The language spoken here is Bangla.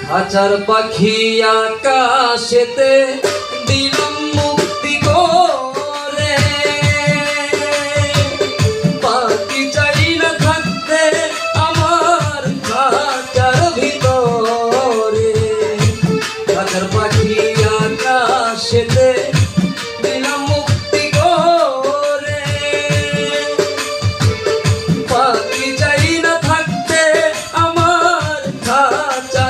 খাঁচার পাখি আকাশেতে দিলাম মুক্তি করে, পাখি চাই না থাকতে আমার খাঁচার ভিতরে। খাঁচার পাখি আকাশেতে দিলাম মুক্তি করে, পাখি চাই না থাকতে আমার খাঁচা